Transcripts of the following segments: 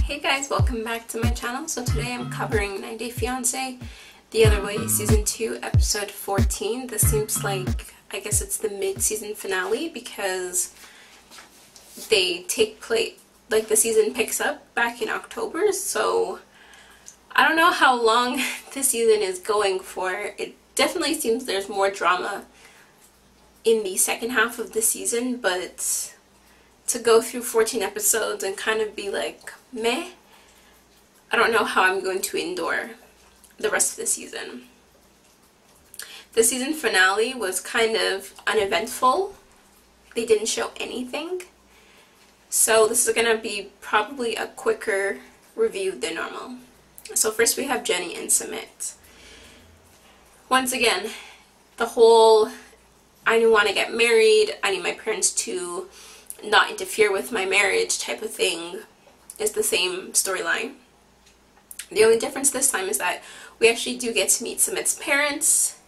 Hey guys, welcome back to my channel. So today I'm covering 90 Day Fiance The Other Way Season 2 Episode 14. This seems like, I guess it's the mid-season finale because they take place, like the season picks up back in October. So I don't know how long this season is going for. It definitely seems there's more drama in the second half of the season, but to go through 14 episodes and kind of be like, meh, I don't know how I'm going to endure the rest of the season. The season finale was kind of uneventful. They didn't show anything. So this is going to be probably a quicker review than normal. So first we have Jenny and Sumit. Once again, the whole I want to get married, I need my parents to not interfere with my marriage type of thing is the same storyline. The only difference this time is that we actually do get to meet Sumit's parents.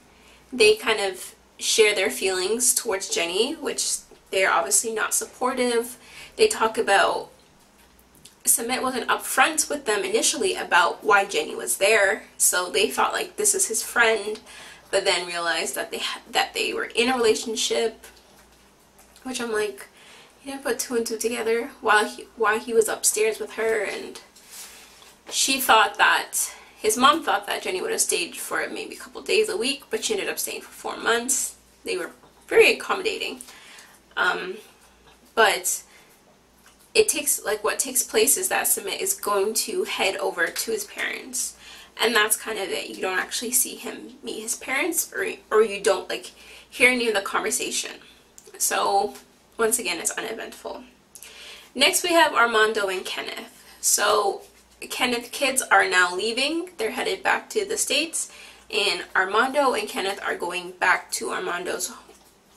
They kind of share their feelings towards Jenny, which they're obviously not supportive. They talk about Sumit wasn't upfront with them initially about why Jenny was there, so they thought like this is his friend, but then realized that they were in a relationship, which I'm like, he didn't put two and two together while he was upstairs with her, and she thought that, his mom thought that Jenny would have stayed for maybe a couple days a week, but she ended up staying for 4 months. They were very accommodating. But it takes, like, what takes place is that Sumit is going to head over to his parents, and that's kind of it. You don't actually see him meet his parents, or you don't like hear any of the conversation. So once again, it's uneventful. Next we have Armando and Kenneth. So Kenneth's kids are now leaving. They're headed back to the States, and Armando and Kenneth are going back to Armando's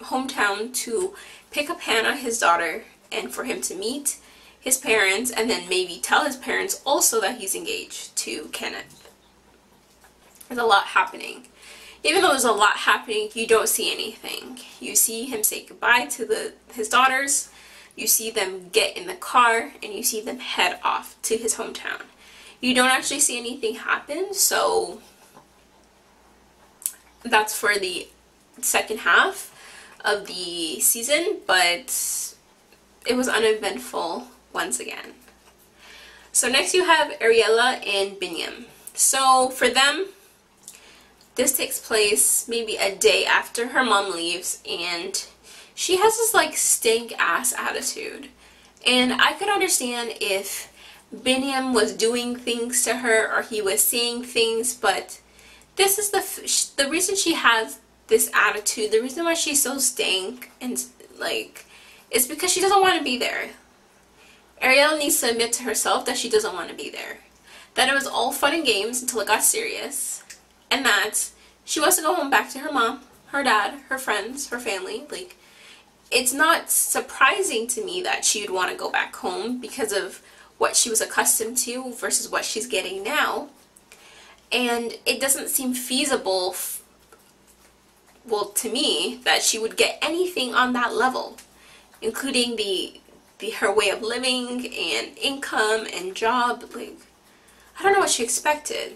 hometown to pick up Hannah, his daughter, and for him to meet his parents, and then maybe tell his parents also that he's engaged to Kenneth. There's a lot happening. Even though there's a lot happening, you don't see anything. You see him say goodbye to his daughters, you see them get in the car, and you see them head off to his hometown. You don't actually see anything happen, so that's for the second half of the season, but it was uneventful once again. So next you have Ariel and Binyam. So for them, this takes place maybe a day after her mom leaves, and she has this like stink ass attitude. And I could understand if Binyam was doing things to her or he was saying things, but this is the reason she has this attitude, the reason why she's so stank and like, is because she doesn't want to be there. Ariel needs to admit to herself that she doesn't want to be there. That it was all fun and games until it got serious. And that she wants to go home back to her mom, her dad, her friends, her family. Like, it's not surprising to me that she would want to go back home because of what she was accustomed to versus what she's getting now. And it doesn't seem feasible, well, to me, that she would get anything on that level, including her way of living and income and job. Like, I don't know what she expected.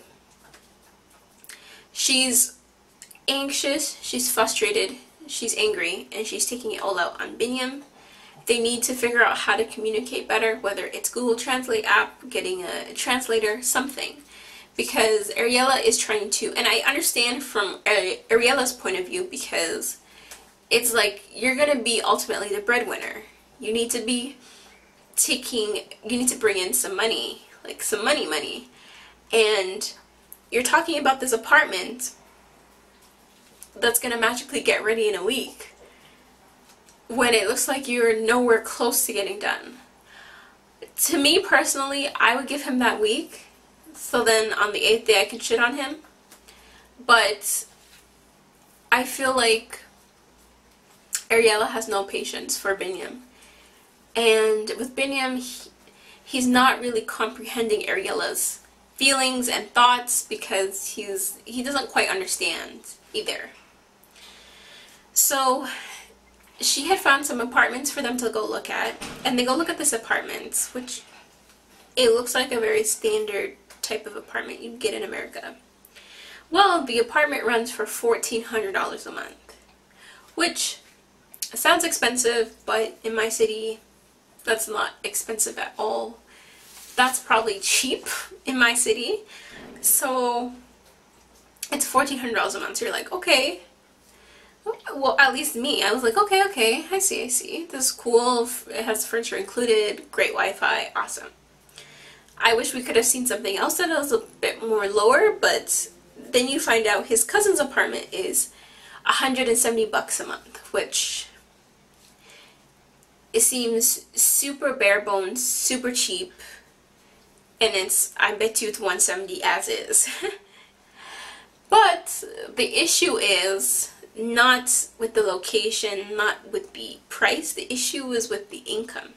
She's anxious, she's frustrated, she's angry, and she's taking it all out on Binyam. They need to figure out how to communicate better, whether it's Google Translate app, getting a translator, something. Because Ariella is trying to, and I understand from Ariella's point of view, because it's like, you're going to be ultimately the breadwinner. You need to be you need to bring in some money, like some money. And you're talking about this apartment that's going to magically get ready in a week when it looks like you're nowhere close to getting done. To me personally, I would give him that week, so then on the 8th day I can shit on him. But I feel like Ariella has no patience for Binyam. And with Binyam, he's not really comprehending Ariella's feelings and thoughts because he doesn't quite understand either. So she had found some apartments for them to go look at, and they go look at this apartment, which It looks like a very standard type of apartment you'd get in America. Well, the apartment runs for $1,400 a month, which sounds expensive, but in my city, that's not expensive at all. That's probably cheap in my city. So it's $1,400 a month. So you're like, okay. Well, at least me. I was like, okay, I see. This is cool. It has furniture included, great Wi-Fi, awesome. I wish we could have seen something else that was a bit more lower, but then you find out his cousin's apartment is $170 a month, which it seems super bare bones, super cheap, and I bet you it's $170 as is. But the issue is not with the location, not with the price. The issue is with the income.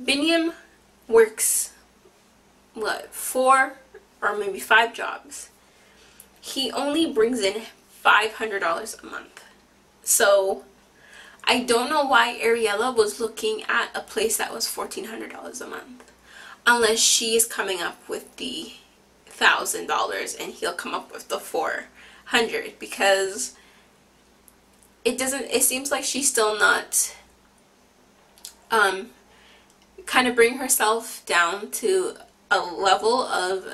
Binyam works, what, 4 or maybe 5 jobs. He only brings in $500 a month. So I don't know why Ariella was looking at a place that was $1,400 a month, unless she is coming up with the $1,000 and he'll come up with the $400, because it seems like she's still not kind of bring herself down to a level of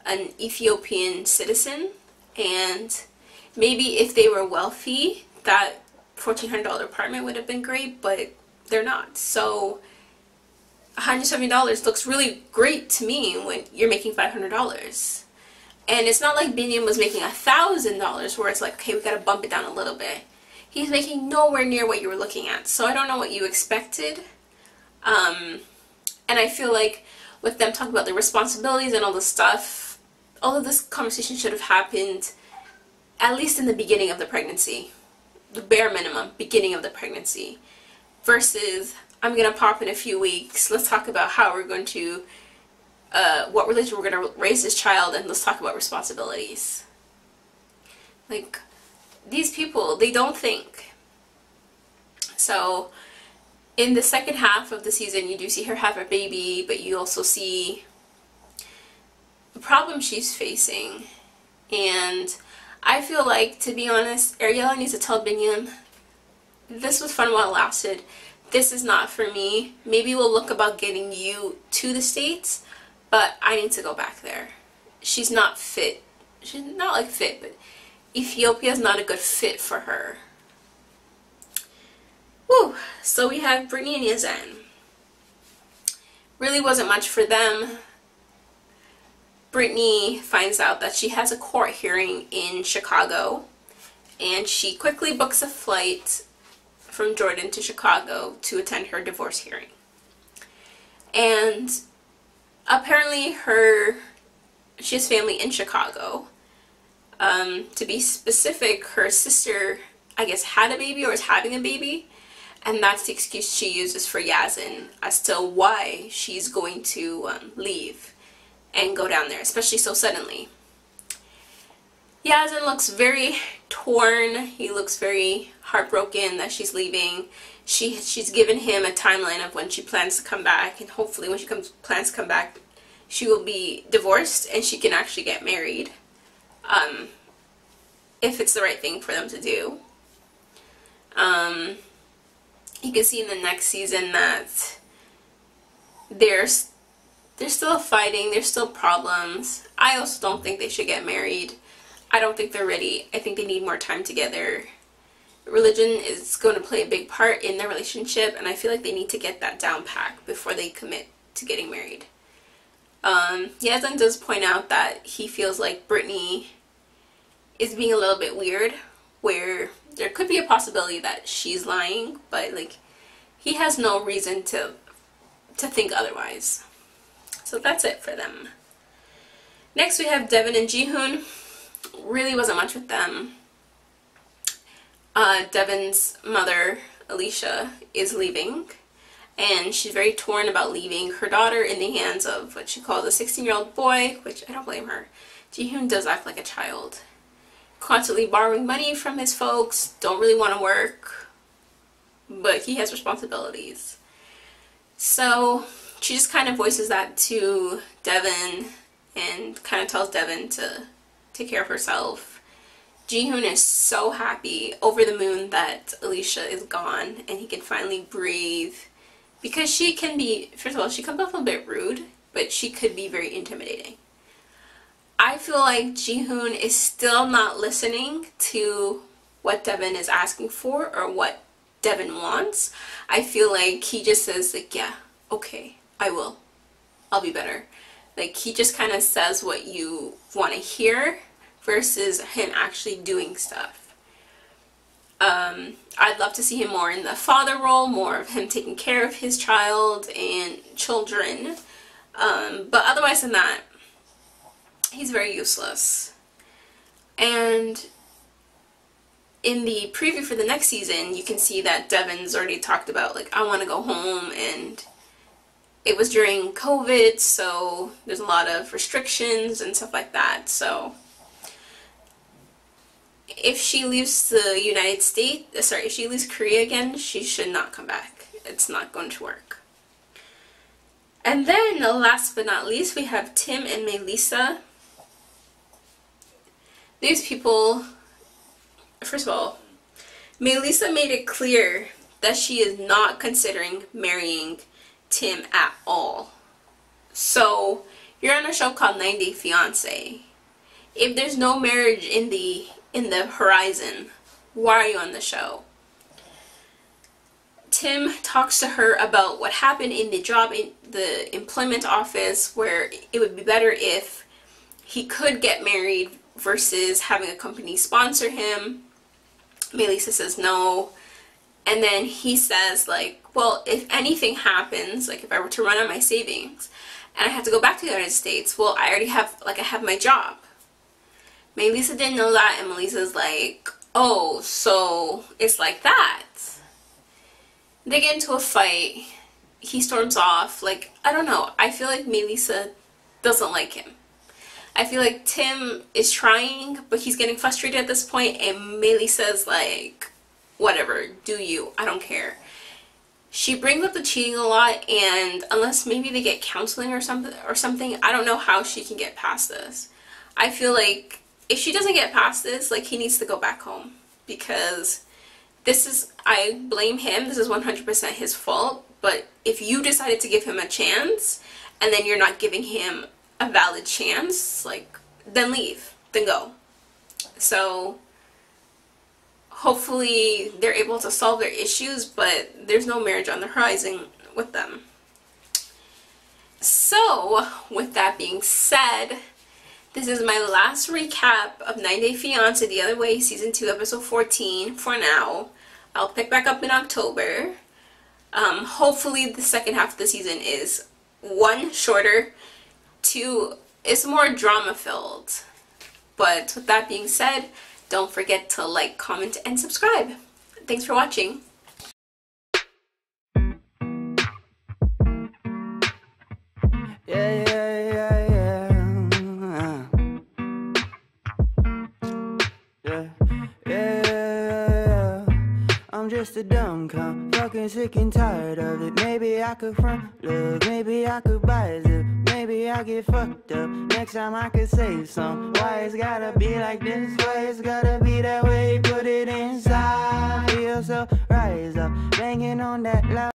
an Ethiopian citizen. And maybe if they were wealthy, that $1,400 apartment would have been great, but they're not. So $170 looks really great to me when you're making $500. And it's not like Binyam was making $1,000 where it's like, okay, we gotta bump it down a little bit. He's making nowhere near what you were looking at. So I don't know what you expected. And I feel like with them talking about the responsibilities and all this stuff, all of this conversation should have happened at least in the beginning of the pregnancy. The bare minimum, beginning of the pregnancy. Versus, I'm gonna pop in a few weeks, let's talk about how we're going to, what religion we're gonna raise this child, and let's talk about responsibilities. Like, these people, they don't think. So in the second half of the season, you do see her have a baby, but you also see the problem she's facing. And I feel like, to be honest, Ariella needs to tell Binyam, this was fun while it lasted. This is not for me. Maybe we'll look about getting you to the States, but I need to go back there. She's not fit. She's not like fit, but Ethiopia is not a good fit for her. Woo! So we have Brittany and Yazan. Really wasn't much for them. Brittany finds out that she has a court hearing in Chicago, and she quickly books a flight from Jordan to Chicago to attend her divorce hearing. And apparently she has family in Chicago. To be specific, her sister, I guess, had a baby or is having a baby, and that's the excuse she uses for Yazan as to why she's going to leave and go down there, especially so suddenly. Yazan looks very torn. He looks very heartbroken that she's leaving. She's given him a timeline of when she plans to come back, and hopefully when she plans to come back, she will be divorced and she can actually get married, if it's the right thing for them to do. You can see in the next season that they're still fighting, there's still problems. I also don't think they should get married. I don't think they're ready. I think they need more time together. Religion is going to play a big part in their relationship, and I feel like they need to get that down pat before they commit to getting married. Yazan does point out that he feels like Brittany is being a little bit weird, where there could be a possibility that she's lying, but like, he has no reason to think otherwise. So that's it for them. Next we have Devin and Jihoon. Really wasn't much with them. Devin's mother, Alicia, is leaving, and she's very torn about leaving her daughter in the hands of what she calls a 16-year-old boy, which I don't blame her. Jihoon does act like a child. Constantly borrowing money from his folks, don't really want to work, but he has responsibilities. So she just kind of voices that to Devin and kind of tells Devin to take care of herself. Ji-hoon is so happy, over the moon, that Alicia is gone and he can finally breathe, because she can be, first of all, she comes off a bit rude, but she could be very intimidating. I feel like Ji-hoon is still not listening to what Devin is asking for or what Devin wants. I feel like he just says like, yeah, okay, I will. I'll be better. Like, he just kind of says what you want to hear versus him actually doing stuff. I'd love to see him more in the father role, more of him taking care of his child and children. But otherwise than that, he's very useless. And in the preview for the next season, you can see that Devin's already talked about, like, I want to go home, and it was during COVID, so there's a lot of restrictions and stuff like that. So if she leaves the United States, if she leaves Korea again, she should not come back. It's not going to work. And then, last but not least, we have Tim and Melissa. These people, first of all, Melissa made it clear that she is not considering marrying Tim at all. So, you're on a show called 90 Day Fiance. If there's no marriage in the horizon, why are you on the show? Tim talks to her about what happened in the job, in the employment office, where it would be better if he could get married versus having a company sponsor him. Melissa says no. And then he says, like, well, if anything happens, like if I were to run out my savings and I had to go back to the United States, well, I already have, like, I have my job. Melissa didn't know that, and Melissa's like, oh, so it's like that. They get into a fight. He storms off. Like, I don't know. I feel like Melissa doesn't like him. I feel like Tim is trying, but he's getting frustrated at this point, and Melissa's like, whatever, do you. I don't care. She brings up the cheating a lot, and unless maybe they get counseling or something, I don't know how she can get past this. I feel like if she doesn't get past this, like, he needs to go back home, because this is, I blame him, this is 100% his fault, but if you decided to give him a chance, and then you're not giving him a valid chance, like, then leave, then go. So, hopefully they're able to solve their issues, but there's no marriage on the horizon with them. So, with that being said, this is my last recap of 90 Day Fiance The Other Way, Season 2, Episode 14 for now. I'll pick back up in October. Hopefully the second half of the season is, 1, shorter, 2, it's more drama filled. But with that being said, don't forget to like, comment, and subscribe. Thanks for watching. I'm just a dumb cunt, fucking sick and tired of it. Maybe I could front love, maybe I could buy a zip, maybe I get fucked up. Next time I could save some. Why it's gotta be like this? Why it's gotta be that way? Put it inside. Feel so rise up, banging on that loud.